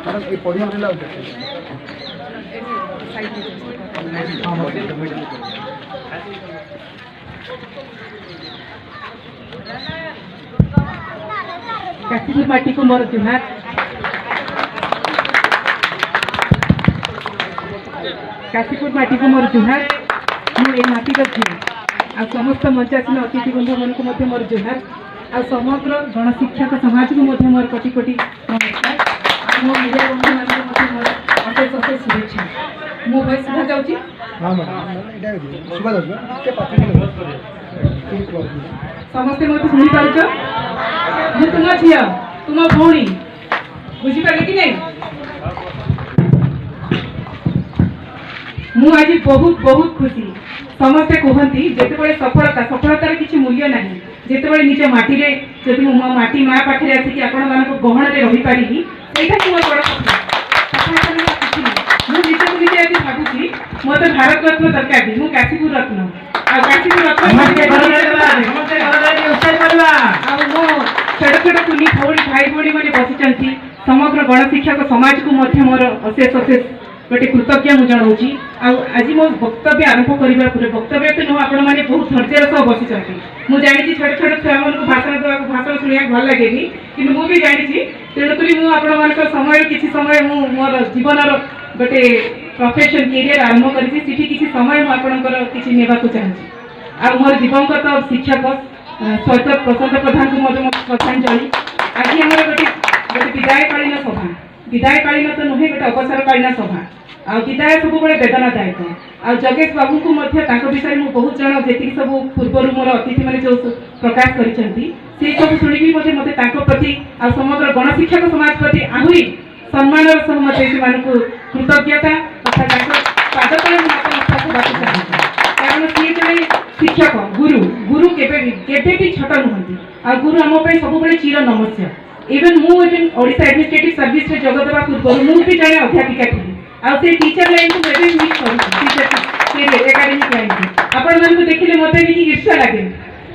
काशीपुर माटी को मोर जुहार। काशीपुर माटी को मोर जुहार। मुझे माटी झी आ समस्त मंचासीन अतिथि बंधु मन को मोर जुहार आ समग्र गणशिक्षक समाज को मोर कोटि कोटि नमस्कार। मो मीडिया बंधु मान मोर अशेष अशेष शुभेच्छा। मो भय सुधा जाऊँगी समस्ते मत शुणी पार मु तुम झील तुम भौणी बुझीपारे कि नहीं। मु आज बहुत बहुत खुशी। समस्ते कहती जिते सफलता सफलतार किसी मूल्य ना जिते निज माटी जब मो माटी माँ पाखे आसिक आपण गहन में रही पारि से मोर बड़ मुझे निजे आज भावुची मत भारत रत्न दरकार मु काशीपुर रत्न काशीपुर मो छोट छोट कुनी भौणी भाई भौणी मैंने बसी समग्र गणशिक्षक समाज को मोर अशेष अशेष गोटे कृतज्ञ मुझे जनाऊँगी। आज मो वक्तव्य आरंभ करने पूर्व वक्तव्य तो नुह आपण मैंने बहुत धैर्य सह बसी मुझे जानी छोट छोट छुआ मान भाषण देवा भाषण शुणा भल लगे कि मुझे जानी तेणुक मुझे समय किसी समय मोर जीवन गोटे प्रोफेशन कैरियर आरंभ करी किसी समय मुझे नेबा चाहूँगी। आ मोर दिवंगत शिक्षक स्वर्गत प्रशांत प्रधान को श्रद्धांजलि। आज आम गोटे विदायकालीन सभा विदायकालीन तो नुहे गोटे अवसरकालीन सभा आ विदाय सब वेदनादायक आ जगेश बाबू को विषय में बहुत जन जी सब पूर्वर मोर अतिथि मैंने जो प्रकाश कर सब शुणी मत प्रति आ समग्र गणशिक्षक समाज प्रति आहरी सम्मान सह मत कृतज्ञता तथा पाद तले कारण सी जड़े शिक्षक गुरु गुरु केबे भी छोट नुहति आ गुरु आम सब चिर नमस्य। इवन मुझे ओडिशा एडमिनिस्ट्रेटिव सर्विस रे जगत देवा पूर्व मुझे जड़े अध्यापिका थी आ से टीचर लाइन को एबे मिस करूँ एकाडेमिक लाइन को आपण मन को देखिले मते भी ईर्ष्या लगे।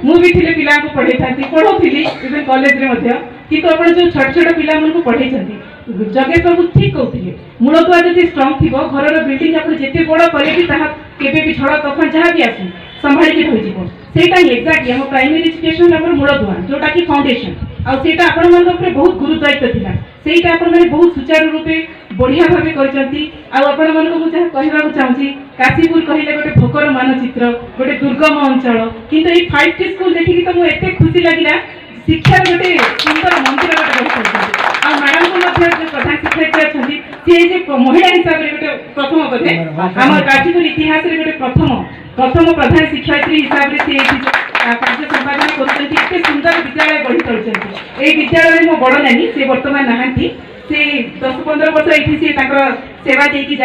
मुझे भी पिला को पढ़े था पढ़ाऊली इवन कॉलेज रे कि आप जो छोट छोट पिला को पढ़े जगेश बाबू ठीक कहते मूलदुआ जब स्ट्रंग थी घर बिल्डिंग आप जिते बड़ करे भी झड़ तफान जहाँ भी आसू संभाली रही सेटा ही एक्जाक्टली हम प्राइमरी एजुकेशन आम मूलदुआ जोटा कि फाउंडेशन आटा आपण मन बहुत गुरुदायित्व था सेटा आपण मैंने बहुत सुचारू रूपे बढ़िया भाव कर कहना चाहूँगी। काशीपुर कहले गोटे भोकर मानचित्र गोटे दुर्गम अंचल किंतु ये 5T स्कूल देखिए तो मुझे खुशी लगे शिक्षार गोटे सुंदर मंदिर गोटे आ मैडम को प्रधान शिक्षयित्री अच्छा सी महिला हिसाब से गोटे प्रथम बोधे आम काशीपुर इतिहास गोटे प्रथम प्रधान शिक्षयित्री हिसाब से कार्य संपादन कर सुंदर विद्यालय गढ़ी तोड़ ये विद्यालय में मो बड़ नानी सी बर्तमान नहांती से 10-15 वर्ष ये सेवा देकी सी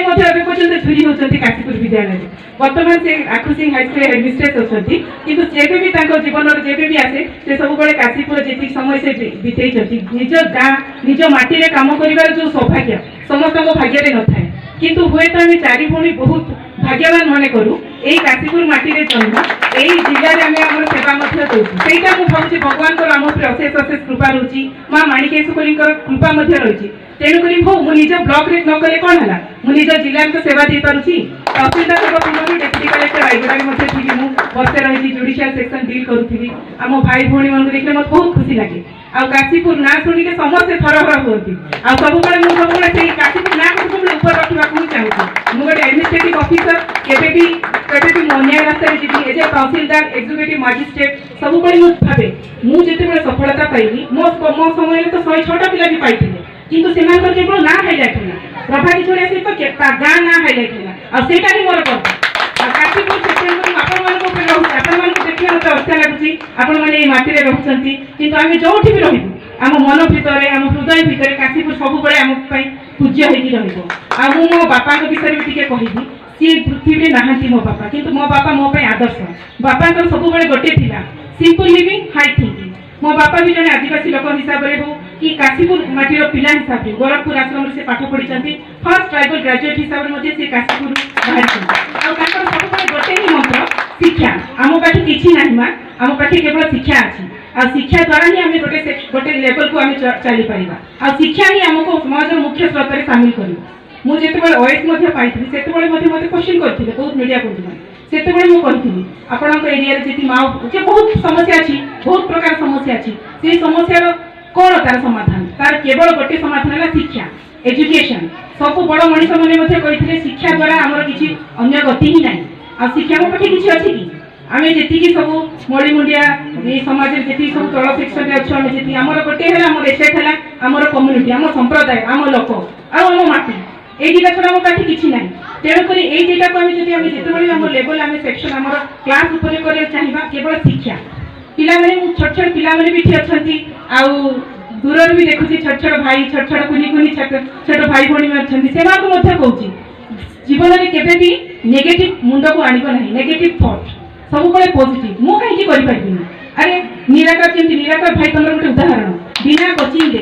पर्यटन झुरी होती काशीपुर विद्यालय बर्तमान से आखु सिंह हाईस्कूल हेडमिस्ट्रेस अच्छा किंतु जेबे भी जीवन जेबे भी आसे से सब बड़े काशीपुर जी समय से बीते निज गाँ निज माटी काम कर जो सौभाग्य समस्त भाग्य न थाए किंतु हुए तो आम चारि भौणी बहुत भाग्यवान मन करूँ यही काशीपुर माटी रे जन्म यही जिले में आम सेवा दूसरा मुझे भावी भगवान को आम अशेष अशेष कृपा रही माँ माणिकेश्वरी कृपा रही तेणुक मुझ ब्लॉक रे न कले कौन है मुझ जिले में तो सेवा दे पार्टी तहसीलदार पूर्व डेप्यूटी कलेक्टर रायगढ़ थी बसे रही जुडिशियल सेक्शन डील करूँ आम भाई भौणी मान देखने मत बहुत खुशी लगे आ काशीपुर ना शुणिके समस्ते थरहर होती आ सब काशीपुर ना को सब ऊपर रखा चाहूँगी मुझे एडमिनिस्ट्रेटिव ऑफिसर केबे न्याय रास्ता जी as a tehsildar executive magistrate सब मुझे भावे मुझे सफलता पाइली मो समय तो 106टा पिला भी पाई किंतु से केवल ना हाइलाइट है प्रभाती छोड़िया सहित गाँ ना हाइलाइट है आटा ही मोर पर्व काशीपुर देखिए मत अच्छा लगुच आपण मैंने मटी में रोचे कि आम जो भी रही आम मन भितर आम हृदय भितर काशीपुर सब आम पूज्य हो मो बापा विषय भी टे कहि सी पृथ्वी नहांती मो बापा किंतु मो बापा मो आदर्श बापा सब गोटे थिला सिंपल लिविंग हाई थिंकिंग मो बापा भी जड़े आदिवासी लोक हिसाब से हो कि काशीपुर माटीर पिला हिसाब से गोरखपुर आश्रम से पाठ पढ़ी फर्स्ट ट्राइबल ग्रेजुएट हिसाब से काशीपुर बाहर सब गोटे ही मंत्र शिक्षा आम पाखे किसी ना आम पाखे केवल शिक्षा अच्छी आ शिक्षा द्वारा ही आम गोटे लेवल को आम चली पारिबा आ शिक्षा ही आमको समाज मुख्य स्रोत में सामिल कर मुझे ओएस पाई से मत क्वेश्चन करते बहुत मीडिया करते मुझे आपण एरिया जी माओ बहुत समस्या अच्छी बहुत प्रकार समस्या अच्छी से समस्या कौन तार समाधान तार केवल गोटे समाधान है शिक्षा एजुकेशन सब बड़ मनीष मैंने शिक्षा द्वारा आमर किसी अन्य गति ही ना आ शिक्षा पाखे किसी अच्छी कि आम जी सब मड़ीमुंडिया ये समाज जी सब तल सेक्शन अच्छे आम जी आमर गोटे है आम एसेट है आमर कम्युनिटी आम संप्रदाय आम लोक आम माटी ये दुटा छड़ा आम पाखे किसी ना तेणुक ये दुटा को जिते आम लेवल आम सेक्शन आम क्लास उपर चाहिए केवल शिक्षा पिलाने छोट छोट पिलाने भी अच्छा दूर भी देखुची छोट छोट भाई छोट छोट कुनी कुनी छोट भाई भाई अच्छा से कहूँ जीवन में केवे भी नेगेटिव मुंड को आनब ना नेगेटिव थॉट सब पॉजिटिव मु कहीं करें अरे निराकर केमती निराकर भाई तुम गोटे उदाहरण बिना कोचिंग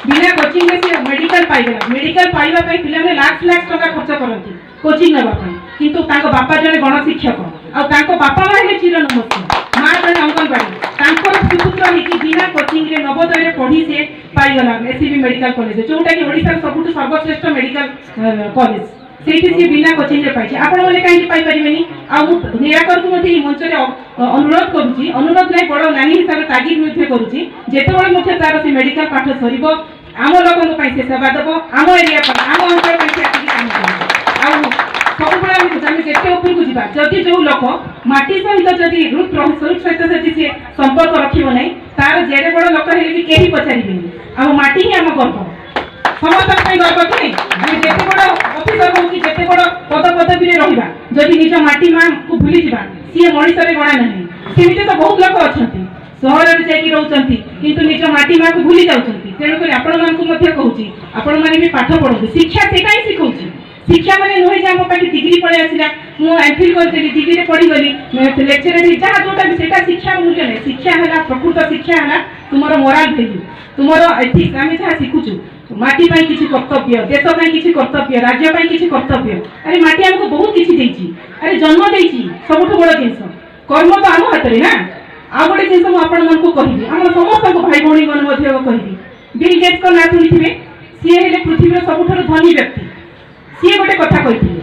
बिना कोचिंग से मेडिकल पाइगला मेडिकल पाइबा पे लाख लाख टका खर्च करती कोचिंग नापी किंतु बापा जड़े गणशिक्षक आ बापा माँ चिर नमस्कार माँ जड़े अंगनवाड़ी सुपुत्र होगी बिना कोचिंग रे नवोदय पढ़ी से पाइगला एससीबी मेडिकल कॉलेज जोटा कि ओडिशा सबुठ सर्वश्रेष्ठ मेडिकल कॉलेज से बिना कोचिंग रे पाई आपण मैंने कहीं पाइपरेनि आ निराकर को मंच अनुरोध करुँच अनुरोध नहीं बड़ नानी हिसाब से तागिद करुँच जिते तार से मेडिकल पाठ सर आम लोक से सेवा देव आम एरिया आम अंचल सब जिते उपरको जा जदि जो लोक माटी सहित जदि रूट सहित सी संपर्क रखिब ना तार जेडे बड़ लोक भी कहीं पचारे आम माटी ही आम गर्व समस्त गर्व कि जिते बड़ अफिसर हो कि जिते बड़ पद पदवी रहा जदि निज माटी माँ को भूली जा सी मनीष गणा ना सेमती तो बहुत लोग अच्छा सहर में जाकि रोचंती किंतु निज माटी माँ को भूली जाउछंती तेणुक आपण मानकु कहूँ आपण मैंने भी पाठ पढ़ु शिक्षा से ही शिखाऊँ शिक्षा मैंने नुहे जे आम पाखे डिग्री पड़े आसला मुझे एमफिल करी डिग्री पढ़ीगली लेक्चर जहाँ जोटा भी सेटा शिक्षा मूल्य नहीं शिक्षा है प्रकृत शिक्षा है तुम मोराल भैल्यू तुम एथिक्स आम जहाँ शिखुचु माटी किसी कर्तव्य देश किसी कर्तव्य राज्य किसी कर्तव्य अरे माटी आमको बहुत किसी देती अरे जन्म देती सबुठ बड़ जिनस कर्म तो आम हाथ में ना आ गोटे जिन मुझे कहि आम समस्त भाई भाई मन कहि बिल गेट्स का ना शुणी सी है पृथ्वी सबुठ धनी व्यक्ति सी गोटे कथा कही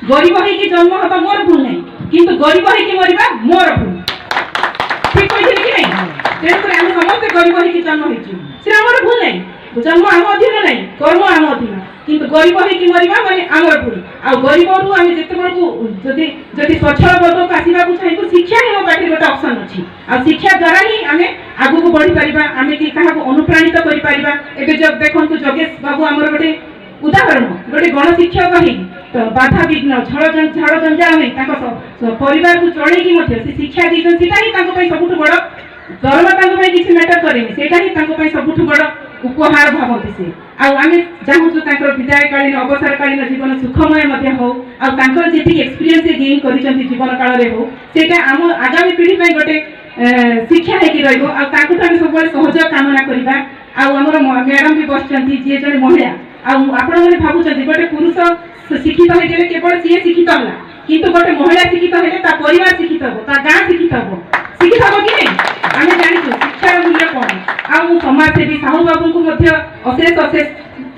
गरीब होगी जन्म हवा मोर भूल ना किंतु गरीब होगी मरवा मोर भूल ठीक कही कि नहीं तेणुक आम समस्त गरीब होगी जन्म हो आमर भूल ना जन्म आम अधीन ना कर्म आम अधीन किंतु गरीब होगी मरवा माने आमर भूल आ गरीब आम जिते जदि स्वच्छल वर्ग को आसवा चाहिए शिक्षा ही आम पाखे गोटे ऑप्शन अच्छी आ शिक्षा द्वारा ही आम आग को बढ़ी पार आम कि क्या अनुप्राणित कर जब देखो जोगेश बाबू आमर गोटे उदाहरण गोटे गणशिक्षक ही बाधा विघ्न झाड़ जंजाल हो परिवार को चलैकी शिक्षा दीजिए ही सबुठ बड़ दरमा किसी मैटर करेनि से सबुठ बड़ उपहार भावती से आम चाहूँ विदायकालीन अवसरकालीन जीवन सुखमय हो जी एक्सपीरियंस गेन कर जीवन काल में हो सेटा आम आगामी पीढ़ी गोटे शिक्षा होगी रही सब सहयोग कामना करवा आमर मैडम भी बस जी जड़े महिला आपण मैंने भावुं गोटे पुरुष शिक्षित होते केवल सी शिक्षित है किंतु गोटे महिला शिक्षित है परिवार शिक्षित हम गाँ शिक्षित हम शिक्षित हम कि नहीं आम जानू शिक्षार मूल्य कौन आ समाजसेवी साहू बाबू को अशेष अशेष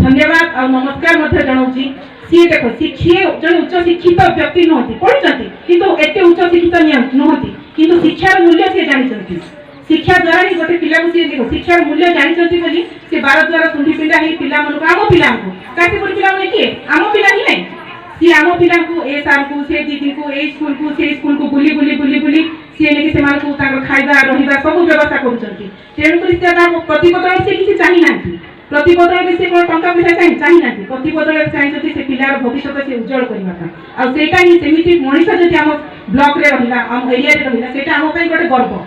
धन्यवाद और नमस्कार जनाऊँगी सी देख सी जन उच्च शिक्षित व्यक्ति नुहति पढ़ुं किंतु एत उच्च शिक्षित नुहति किंतु शिक्षार मूल्य सी जानते शिक्षा द्वारा ही गोटे पिला को सी शिक्षार मूल्य जानते सी बार द्वारा सुंडी पिंडा ही पिला आम पिला काशीपुर पिला किए आम पिला ही नहीं सी आम पिला ए सार को से दीदी को ए स्कूल को से स्कूल को बुली बुली बुली बुली सी लेकिन से खाଇବା रहा सब व्यवस्था करुँच प्रतिबदल से किसी चाही ना प्रतिबदल से कौन टंका पैसा चाही ना प्रतिबदल चाहिए से पिलार भविष्य से उज्जवल करवाटा ही सेमती मनीष जब आम ब्लॉक रे रहा आम एरिया रहा से आम गोटे गर्व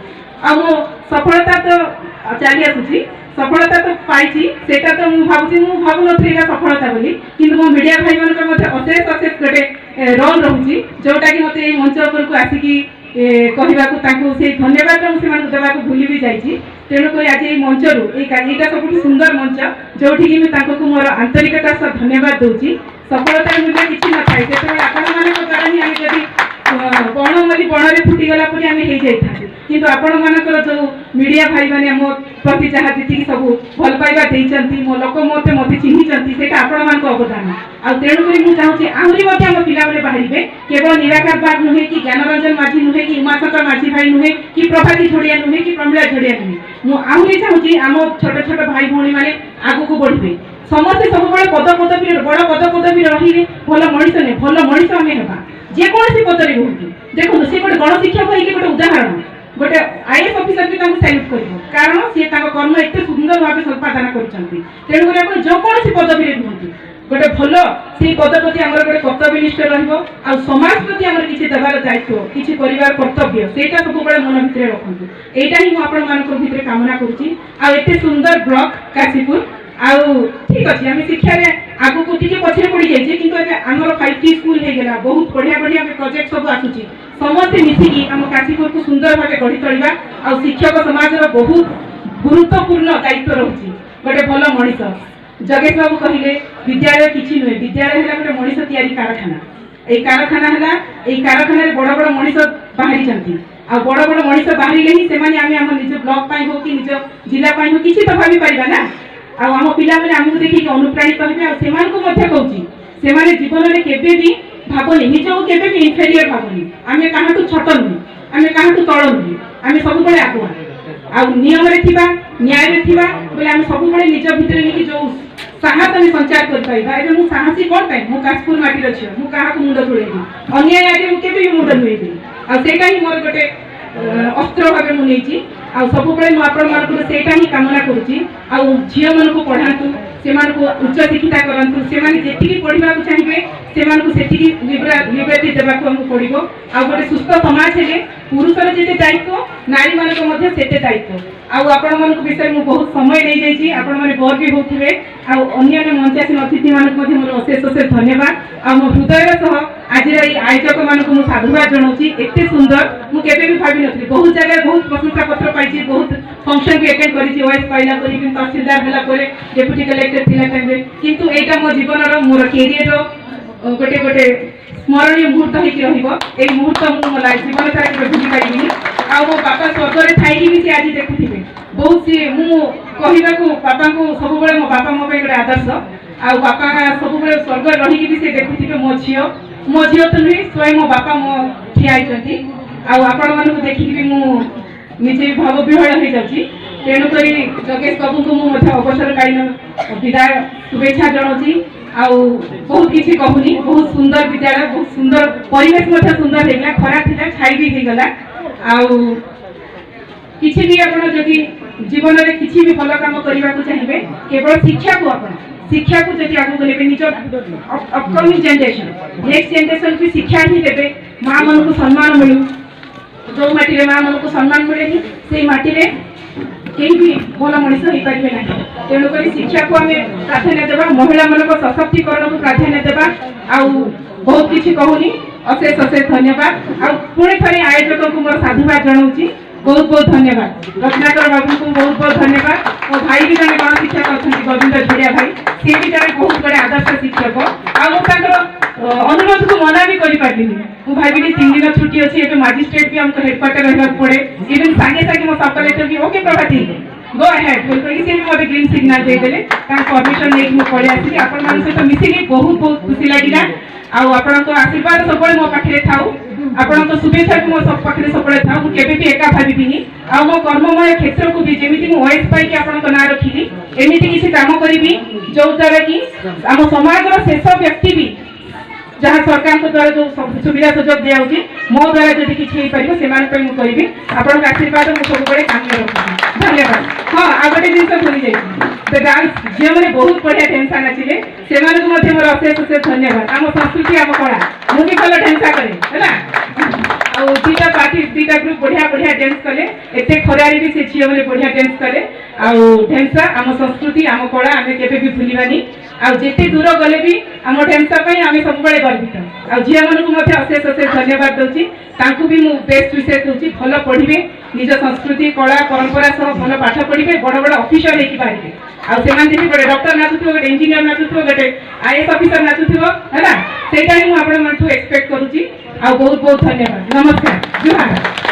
आम सफलता तो चली आसूसी सफलता तो पाई सेटा तो भावुन सफलता बोली कि मो मीडिया भाई मान अशेष अशेष गोटे रोल रोचे जोटा कि मत मंच उपरको आसिकी कहवाक से धन्यवाद मुझे देवा भूली भी जाइए तेणुक आज ये मंचरू यहाँ सब सुंदर मंच जो मोर आंतरिकता सह धन्यवाद दूसरी सफलतार मूल्य किसी न था जो आपण मान द्वारा ही आम जब बण मरी बण में फुटीगला आम हो जाता किंतु आपण मानकर जो मीडिया भाई माने मो प्रति जहाँ जी सब भल पाइबा देइचंती मो लोक मते मते चिन्हिचंती सेटा आपण मान अवदान आ तेणु करी मु चाहूची आहुरी मते हम पिला बेले बाहरिबे केवल निराकार बाग नुहे कि ज्ञानरंजन माझी नुहे कि उमाशंकर माझी भाई नुहे कि प्रभाती झोड़िया नुहे कि प्रमिला झोड़िया नुहे मु आहुरी चाहूची आम छोट छोट भाई भौणी माने आगु को बढ़िबे समस्ते सब पद पदवी बड़ पद पदवी रही भल मनीष ने भल मनीष आम हेबा जेकोसी पदवी हूँ देखो सी गोटे गणशिक्षक होगी गोटे उदाहरण गोटे आईएएस ऑफिसर भी सैल्यूट कर कारण सी कर्म एत सुंदर भाव संपादन करुक जो कौन पदवी रुहतु गोटे भल से पद प्रति आम गोटे कर्तव्यनिष्ठ रमाज प्रति आम किसी देवार दायित्व किसी कर कर्तव्य से सब मन भितर रखु यहाँ ही मुझे कामना करुँचे सुंदर ब्लॉक काशीपुर आउ ठीक अच्छे आम शिक्षार आगु को पछे पड़ जाइए कि आमर 5T स्कूल हो गला बहुत बढ़िया बढ़िया प्रोजेक्ट सब आसूची समस्ते मिसिकी आम काशीपुर को सुंदर भाव गढ़ी तोड़ा आ शिक्षक समाज बहुत गुरुत्वपूर्ण दायित्व रही गोटे भल मनीष जगेश बाबू कहले विद्यालय किसी नुहे विद्यालय है गोटे मनीष तैयारी कारखाना ये कारखाना बड़ बड़ मनीष बाहरी आ बड़ बड़ मनीष बाहर ही आम निज ब्लॉक हो कि निज जिला हो किसी तो भावी पारिबा ना आम पिला मैंने आमको देखिए अनुप्राणित हे कहूँ जीवन में केवे भी भावनी निजक केवे भी इनफेरियर भावनी आम क्या छोट नुहे आम क्या तल नुहे आम सब आगुआ आ नियम न्याय बोले आम सब निज भितर जो साहस आम संचार कर साहसी कौन पाए मु काशपुर माटी झील मुझे मुंड धोड़ेबी अन्याय आगे मुझे मुंड धोएबी आईटा ही मोर गोटे अस्त्र भाव मुझे आपसे ही कामना करुँची झील मान को पढ़ातु से उच्च शिक्षिता करूँ से जी पढ़ा चाहिए से लिबर्टी देवाक पड़ो आ गए सुस्थ समाज है पुरुषर जिते दायित्व नारी मान से दायित्व आपण मान विषय मुझे बहुत समय नहीं जाइए आपण मैंने बर भी होते अन्य मंचासीन अतिथि मान मोर अशेष अशेष धन्यवाद आ मो हृदय सह आज आयोजक मान को साधुवाद जनाऊँगी एत सुंदर मुझे भी भावी नी बहुत जगह बहुत प्रशंसा पत्र पाई बहुत फंक्शन भी एटेंड करी ओएस पाइला तहसीलदार है डेप्यूटी कलेक्टर थिला टाइम किंतु एटा मो जीवन मोर कैरियर गोटे गोटे स्मरणीय मुहूर्त होगी मुहूर्त मुझे जीवन सारा के भूली पारि आ मो बापा स्वर्ग थी भी सी आज देखुथे बहुत सी मुझा बापा को सब मो बापा मो गोटे आदर्श आ बापा सब स्वर्ग रही भी सी देखुथे मो झील तो नुहे स्वयं मो बापा मो ठियाई आपण मानक देखिकी मुझे भाव विहल हो जाऊँगी तेणुक जगेश बाबू को मुझे अवसरकालीन विदाय शुभेच्छा जनाऊँगी बहुत किसी कहूनी बहुत सुंदर विद्यालय बहुत सुंदर परिवेश सुंदर होगा खरा थी छाई भी होगला किसी भी आप जीवन में किसी भी भल कम करने को चाहिए केवल शिक्षा को जब आगे ले निज अपकमिंग जनरेशन नेक्स्ट जनरेशन की शिक्षा ही देवे माँ मन को सम्मान मिलू जो माटी माँ मन को सम्मान मिले से माटी कहीं भी भल मनीष हो पारे ना तेणुक शिक्षा को आम प्राधान्य देवा महिला मान सशक्तिकरण को प्राधान्य देवा बहुत किसी कहूनी अशेष अशेष धन्यवाद पुणी थे आयोजक को मोर साधुवाद जनाऊँगी बहुत बहुत धन्यवाद रत्नाकर बाबू को बहुत बहुत धन्यवाद मो भाई भी जन गण शिक्षक अच्छा गोविंद झोड़िया भाई सी भी जन बहुत बड़े आदर्श शिक्षक अनुरोध को मना भी कर भाई 3 दिन छुट्टी अच्छी मजिस्ट्रेट भी हमको हेडक्वार्टर रहा पड़े इवन सागे सागे मो सब कलेक्टर भी ओके प्रभाती गो अहेड बोल सी भी ग्रीन सिग्नाल देदेले परमिशन नहीं मुझे पड़े आसी आपण सहित मिसिकी बहुत बहुत खुशी लगे आपण आशीर्वाद सब मो पाखे था आपण शुभेच्छा भी मो सब पाखे सब था मुझे भी एका भाविनी आ मो कर्ममय क्षेत्र को भी जमी ओएस पाई आपण ना रखी एमती किसी कम करी जो द्वारा कि आम समाज शेष व्यक्ति भी जहाँ सरकार द्वारा जो सुविधा सुजोग दिखाई मो द्वारा जब किसी हो पार से करी आपण आशीर्वाद मुझे सब काम रखी धन्यवाद हाँ आ गए जिन भूली जाइए डांस झील मैंने बहुत बढ़िया ढेंसा नाचिले से मोर अशेष अशेष धन्यवाद आम संस्कृति आम कला मुझे भल ढेंसा करे है दुईटा पार्टी दुईटा ग्रुप बढ़िया बढ़िया डांस कले एत खरारे भी से झील मैंने बढ़िया डांस कले ढेंसा आम संस्कृति आम कला आम के भी भूलवानी आते दूर गले भी आम ढेंसा आम सब गर्वित आ झील मानक अशेष अशेष धन्यवाद दूसरी भी मुझे बेस्ट विशेष दूसरी भल पढ़े निज संस्कृति कला परंपरा सह भल पाठ पढ़े बड़ बड़ ऑफिसर हो पारे आते गोटे डॉक्टर नाचुव गोटे इंजीनियर नाचुव गोटे आईएएस ऑफिसर नाचुव है से मुझे एक्सपेक्ट करुँची बहुत बहुत धन्यवाद नमस्कार जुहार।